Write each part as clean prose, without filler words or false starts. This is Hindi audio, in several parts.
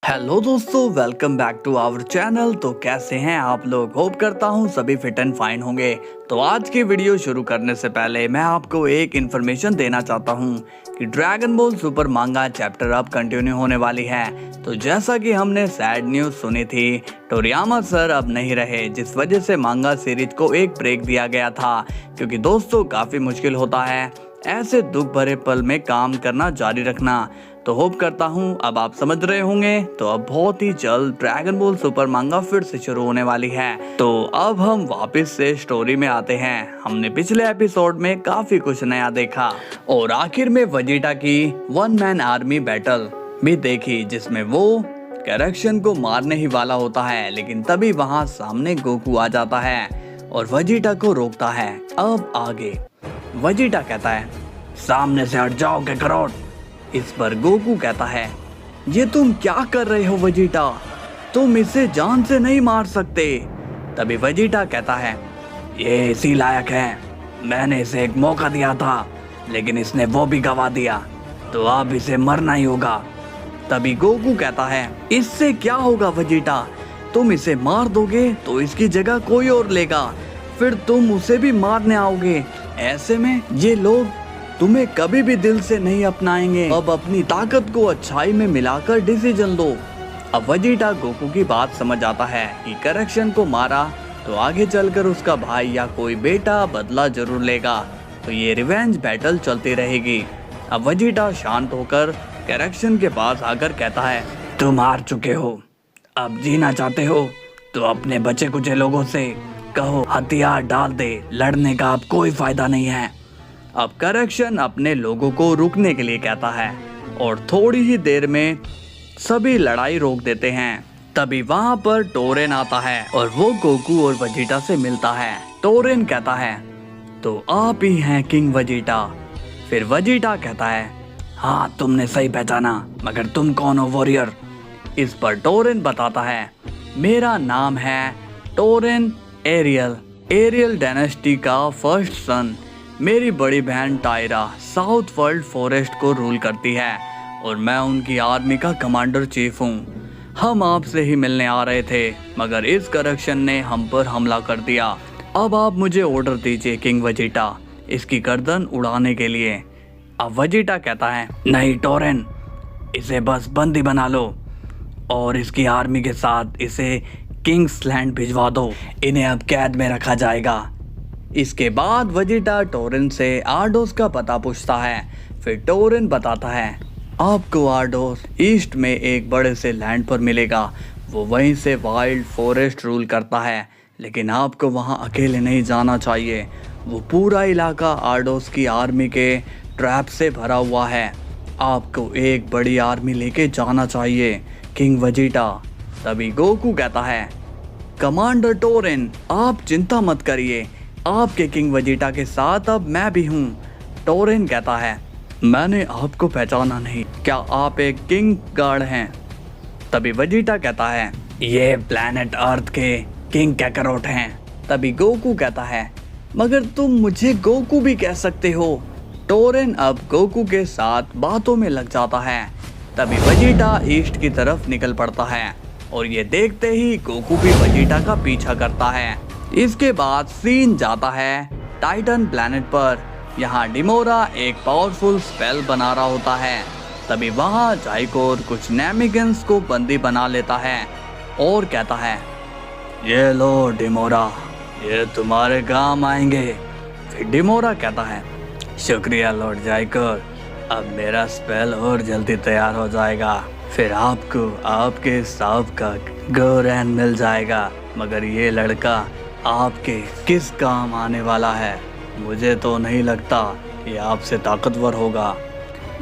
हेलो दोस्तों, welcome back to our channel. तो कैसे हैं आप लोग? होप करता हूं सभी फिट एंड फाइन होंगे। तो आज की वीडियो शुरू करने से पहले मैं आपको एक इन्फॉर्मेशन देना चाहता हूं कि ड्रैगन बॉल सुपर मांगा चैप्टर अब कंटिन्यू होने वाली है। तो जैसा कि हमने सैड न्यूज़ सुनी थी, टोरियामा सर अब नहीं रहे, जिस वजह से मांगा सीरीज को एक ब्रेक दिया गया था। क्योंकि दोस्तों काफ़ी मुश्किल होता है ऐसे दुख भरे पल में काम करना जारी रखना। तो होप करता हूँ अब आप समझ रहे होंगे। तो अब बहुत ही जल्द ड्रैगन बॉल सुपर मांगा फिर से शुरू होने वाली है। तो अब हम वापस से स्टोरी में आते हैं। हमने पिछले एपिसोड में काफी कुछ नया देखा और आखिर में वेजिटा की वन मैन आर्मी बैटल भी देखी, जिसमें वो करेक्शन को मारने ही वाला होता है। लेकिन तभी वहाँ सामने गोकू आ जाता है और वेजिटा को रोकता है। अब आगे वेजिटा कहता है, सामने से हट जाओ काकारोट। इस पर गोकू कहता है, ये तुम क्या कर रहे हो वेजिटा, तुम इसे जान से नहीं मार सकते। तभी वेजिटा कहता है, ये इसी लायक है, मैंने इसे एक मौका दिया था लेकिन इसने वो भी गवा दिया, तो अब इसे मरना ही होगा। तभी गोकू कहता है, इससे क्या होगा वेजिटा, तुम इसे मार दोगे तो इसकी जगह कोई और लेगा, फिर तुम उसे भी मारने आओगे। ऐसे में ये लोग तुम्हें कभी भी दिल से नहीं अपनाएंगे। अब अपनी ताकत को अच्छाई में मिलाकर डिसीजन लो। अब वेजिटा गोकू की बात समझ आता है कि करेक्शन को मारा तो आगे चलकर उसका भाई या कोई बेटा बदला जरूर लेगा, तो ये रिवेंज बैटल चलती रहेगी। अब वेजिटा शांत होकर करेक्शन के पास आकर कहता है, तुम हार चुके हो, अब जीना चाहते हो तो अपने बचे कुचे लोगों से कहो हथियार डाल दे, लड़ने का अब कोई फायदा नहीं है। अब करेक्शन अपने लोगों को रुकने के लिए कहता है और थोड़ी ही देर में सभी लड़ाई रोक देते हैं। तभी वहां पर टोरेन आता है और वो गोकू और वेजिटा से मिलता है। टोरेन कहता है, तो आप ही हैं किंग वेजिटा। फिर वेजिटा कहता है, हाँ तुमने सही पहचाना, मगर तुम कौन हो वॉरियर? इस पर टोरेन बताता है, मेरा नाम है टोरेन एरियल डायनेस्टी का फर्स्ट सन। मेरी बड़ी बहन टायरा साउथ वर्ल्ड फॉरेस्ट को रूल करती है और मैं उनकी आर्मी का कमांडर चीफ हूँ। हम आपसे ही मिलने आ रहे थे, मगर इस करेक्शन ने हम पर हमला कर दिया। अब आप मुझे ऑर्डर दीजिए किंग वेजिटा, इसकी गर्दन उड़ाने के लिए। अब वेजिटा कहता है, नहीं टोरेन, इसे बस बंदी बना लो और इसकी आर्मी के साथ इसे किंग्स लैंड भिजवा दो, इन्हें अब कैद में रखा जाएगा। इसके बाद वेजिटा टोरेन से आर्डोस का पता पूछता है। फिर टोरेन बताता है, आपको आर्डोस ईस्ट में एक बड़े से लैंड पर मिलेगा, वो वहीं से वाइल्ड फॉरेस्ट रूल करता है, लेकिन आपको वहां अकेले नहीं जाना चाहिए। वो पूरा इलाका आर्डोस की आर्मी के ट्रैप से भरा हुआ है, आपको एक बड़ी आर्मी लेके जाना चाहिए किंग वेजिटा। तभी गोकू कहता है, कमांडर टोरेन आप चिंता मत करिए, आपके किंग वेजिटा के साथ अब मैं भी हूँ। टोरेन कहता है, मैंने आपको पहचाना नहीं, क्या आप एक किंग गार्ड हैं? तभी वेजिटा कहता है, ये प्लैनेट अर्थ के किंग काकारोट हैं। तभी गोकू कहता है, मगर तुम मुझे गोकू भी कह सकते हो। टोरेन अब गोकू के साथ बातों में लग जाता है। तभी वेजिटा ईस्ट की तरफ निकल पड़ता है और ये देखते ही गोकू भी वेजिटा का पीछा करता है। इसके बाद सीन जाता है टाइटन प्लैनेट पर। यहाँ डिमोरा एक पावरफुल स्पेल बना रहा होता है। तभी वहाँ जाइकोर कुछ नेमिगन्स को बंदी बना लेता है और कहता है, ये लो डिमोरा, ये तुम्हारे काम आएंगे। फिर डिमोरा कहता है, शुक्रिया लॉर्ड जाइकोर, अब मेरा स्पेल और जल्दी तैयार हो जाएगा, फिर आपको आपके सांप का गोरैन मिल जाएगा। मगर ये लड़का आपके किस काम आने वाला है? मुझे तो नहीं लगता ये आपसे ताकतवर होगा।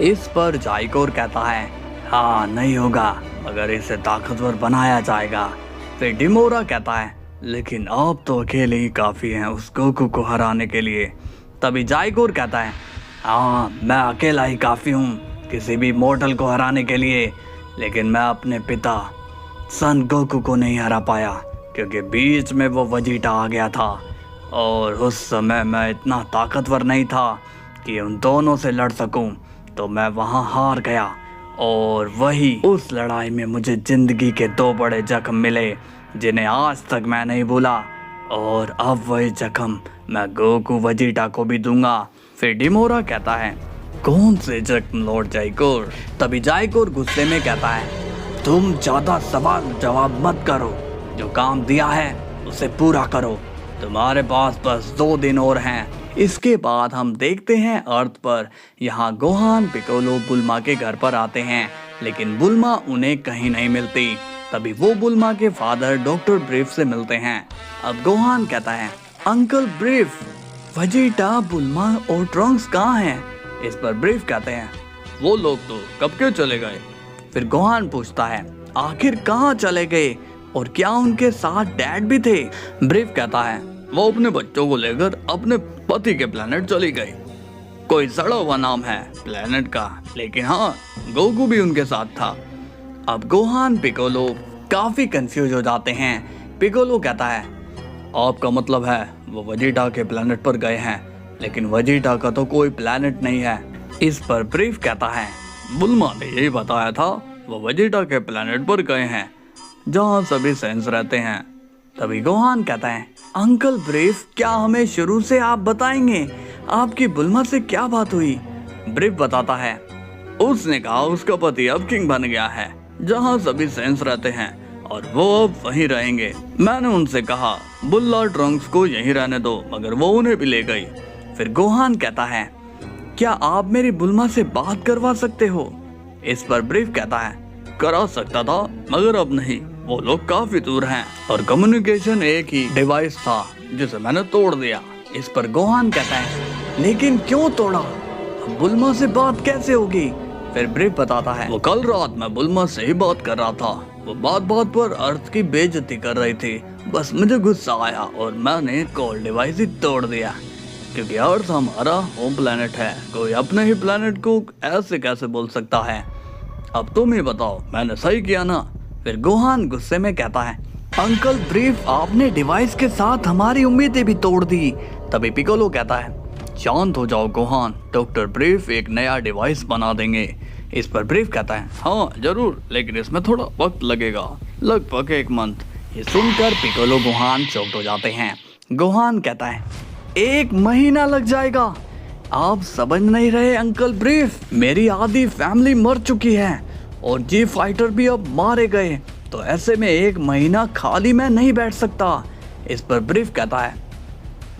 इस पर जाइकोर कहता है, हाँ नहीं होगा, मगर इसे ताकतवर बनाया जाएगा। फिर डिमोरा कहता है, लेकिन आप तो अकेले ही काफ़ी हैं उस गोकू को हराने के लिए। तभी जाइकोर कहता है, हाँ मैं अकेला ही काफ़ी हूँ किसी भी मॉर्टल को हराने के लिए, लेकिन मैं अपने पिता सन गोकू को नहीं हरा पाया क्योंकि बीच में वो वेजिटा आ गया था और उस समय मैं इतना ताकतवर नहीं था कि उन दोनों से लड़ सकूं, तो मैं वहां हार गया और वही उस लड़ाई में मुझे जिंदगी के 2 बड़े जख्म मिले जिन्हें आज तक मैं नहीं भूला, और अब वही जख्म मैं गोकू वेजिटा को भी दूंगा। फिर डिमोरा कहता है, कौन से जख्म लॉर्ड जाइकोर? तभी जाइकोर गुस्से में कहता है, तुम ज्यादा सवाल जवाब मत करो, जो काम दिया है उसे पूरा करो, तुम्हारे पास बस 2 दिन और हैं। इसके बाद हम देखते हैं अर्थ पर। यहाँ गोहान पिकोलो बुल्मा के घर पर आते हैं, लेकिन बुल्मा उन्हें कहीं नहीं मिलती। तभी वो बुल्मा के फादर डॉक्टर ब्रीफ से मिलते हैं। अब गोहान कहता है, अंकल ब्रीफ, वेजिटा, बुल्मा और ट्रंक्स कहाँ हैं? इस पर ब्रीफ कहते हैं, वो लोग तो कब के चले गए। फिर गोहान पूछता है, आखिर कहाँ चले गए और क्या उनके साथ डैड भी थे? ब्रीफ कहता है, वो अपने बच्चों को लेकर अपने पति के प्लेनेट चली गई। कोई सड़ा हुआ नाम है प्लेनेट का, लेकिन हाँ, गोकू भी उनके साथ था। अब गोहान पिकोलो काफी कंफ्यूज हो जाते हैं। पिकोलो कहता है, आपका मतलब है वो वेजिटा के प्लेनेट पर गए हैं, लेकिन वेजिटा का तो कोई प्लेनेट नहीं है। इस पर ब्रीफ कहता है, बुल्मा ने यही बताया था, वो वेजिटा के प्लेनेट पर गए हैं जहाँ सभी सेंस रहते हैं। तभी गोहान कहता है, अंकल ब्रीफ, क्या हमें शुरू से आप बताएंगे आपकी बुल्मा से क्या बात हुई? ब्रीफ बताता है, उसने कहा उसका पति अब किंग बन गया है जहाँ सभी सेंस रहते हैं और वो अब वहीं रहेंगे। मैंने उनसे कहा बुल्ला ट्रंक्स को यहीं रहने दो, मगर वो उन्हें भी ले गई। फिर गोहान कहता है, क्या आप मेरी बुल्मा से बात करवा सकते हो? इस पर ब्रीफ कहता है, करा सकता था मगर अब नहीं, वो लोग काफी दूर हैं और कम्युनिकेशन एक ही डिवाइस था जिसे मैंने तोड़ दिया। इस पर गोहान कहता है, लेकिन क्यों तोड़ा? बुल्मा से बात कैसे होगी? फिर ब्रीफ बताता है, वो कल रात मैं बुल्मा से ही बात कर रहा था, वो बात बात पर अर्थ की बेइज्जती कर रही थी। बस मुझे गुस्सा आया और मैंने कॉल डिवाइस ही तोड़ दिया, क्योंकि अर्थ हमारा होम प्लेनेट है, कोई अपने ही प्लेनेट को ऐसे कैसे बोल सकता है? अब तुम ही बताओ, मैंने सही किया ना? फिर गोहान गुस्से में कहता है, अंकल ब्रीफ, आपने डिवाइस के साथ हमारी उम्मीदें भी तोड़ दी। तभी पिकोलो कहता है, शांत हो जाओ गोहान, डॉक्टर ब्रीफ एक नया डिवाइस बना देंगे। इस पर ब्रीफ कहता है, हाँ जरूर, लेकिन इसमें थोड़ा वक्त लगेगा, लगभग 1 मंथ। ये सुनकर पिकोलो गोहान चौंक हो जाते हैं। गोहान कहता है, 1 महीना लग जाएगा? आप समझ नहीं रहे अंकल ब्रीफ, मेरी आधी फैमिली मर चुकी है और जी फाइटर भी अब मारे गए, तो ऐसे में 1 महीना खाली मैं नहीं बैठ सकता। इस पर ब्रीफ कहता है,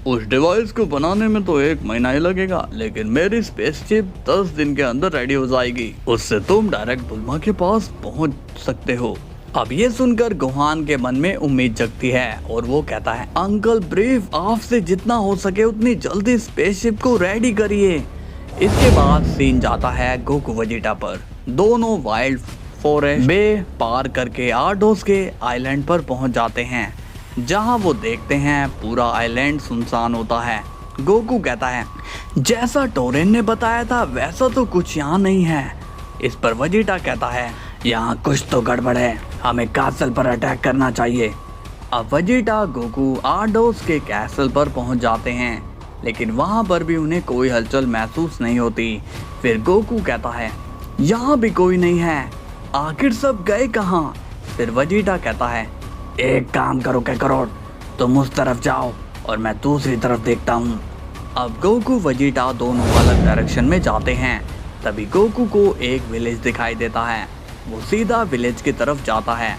उस डिवाइस को बनाने में तो 1 महीना ही लगेगा, लेकिन मेरी स्पेसशिप 10 दिन के अंदर रेडी हो जाएगी, उससे तुम डायरेक्ट बुल्मा के पास पहुंच सकते हो। अब ये सुनकर गोहान के मन में उम्मीद जगती है और वो कहता है, अंकल ब्रीफ, आपसे जितना हो सके उतनी जल्दी स्पेसशिप को रेडी करिए। इसके बाद सीन जाता है गोकू वेजिटा पर। दोनों वाइल्ड फॉरेस्ट बे पार करके आर्डोस के आइलैंड पर पहुंच जाते हैं, जहां वो देखते हैं पूरा आइलैंड सुनसान होता है। गोकू कहता है, जैसा टोरेन ने बताया था वैसा तो कुछ यहाँ नहीं है। इस पर वेजिटा कहता है, यहाँ कुछ तो गड़बड़ है, हमें कैसल पर अटैक करना चाहिए। अब वेजिटा गोकू आर्डोस के कैसल पर पहुंच जाते हैं, लेकिन वहां पर भी उन्हें कोई हलचल महसूस नहीं होती। फिर गोकू कहता है, यहाँ भी कोई नहीं है, आखिर सब गए कहाँ? फिर वेजिटा कहता है, एक काम करो कैकरोट, तुम उस तरफ जाओ और मैं दूसरी तरफ देखता हूँ। अब गोकू वेजिटा दोनों अलग डायरेक्शन में जाते हैं। तभी गोकू को एक विलेज दिखाई देता है, वो सीधा विलेज की तरफ जाता है।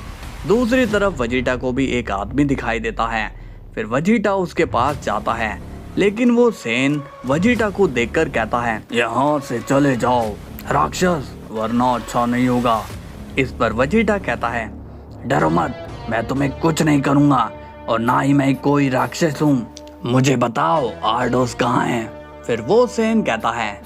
दूसरी तरफ वेजिटा को भी एक आदमी दिखाई देता है। फिर वेजिटा उसके पास जाता है, लेकिन वो सेन वेजिटा को देखकर कहता है, यहाँ से चले जाओ राक्षस, वरना अच्छा नहीं होगा। इस पर वेजिटा कहता है, डरो मत, मैं तुम्हें कुछ नहीं करूँगा और ना ही मैं कोई राक्षस हूँ, मुझे बताओ आर्डोस कहाँ है? फिर वो सेन कहता है,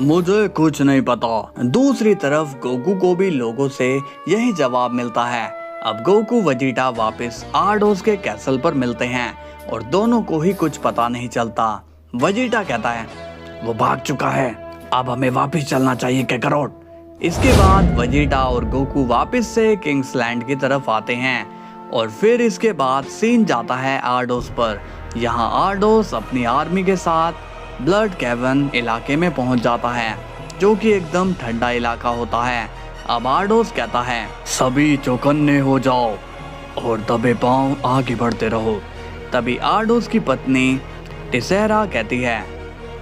मुझे कुछ नहीं पता। दूसरी तरफ गोकू को भी लोगों से यही जवाब मिलता है। अब गोकू वेजिटा वापस आर्डोस के कैसल पर मिलते हैं और दोनों को ही कुछ पता नहीं चलता। वेजिटा कहता है, वो भाग चुका है, अब हमें वापस चलना चाहिए कैकरोट। इसके बाद वेजिटा और गोकू वापस से किंग्स लैंड की तरफ आते हैं और फिर इसके बाद सीन जाता है आर्डोस पर। यहाँ आर्डोस अपनी आर्मी के साथ ब्लड कैवन इलाके में पहुंच जाता है। जो कि एकदम ठंडा इलाका होता है। अब आर्डोस कहता है, सभी चौकन्ने हो जाओ और दबे पांव आगे बढ़ते रहो। तभी आर्डोस की पत्नी टिसेरा कहती है,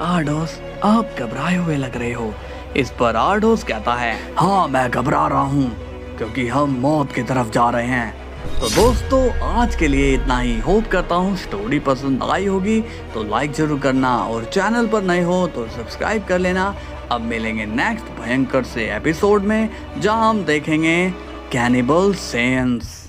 आर्डोस आप घबराए हुए लग रहे हो। इस पर आर्डोस कहता है, हाँ मैं घबरा रहा हूँ क्योंकि हम मौत की तरफ जा रहे हैं। तो दोस्तों आज के लिए इतना ही। होप करता हूँ स्टोरी पसंद आई होगी, तो लाइक जरूर करना और चैनल पर नए हो तो सब्सक्राइब कर लेना। अब मिलेंगे नेक्स्ट भयंकर से एपिसोड में, जहाँ हम देखेंगे कैनिबल सेंस।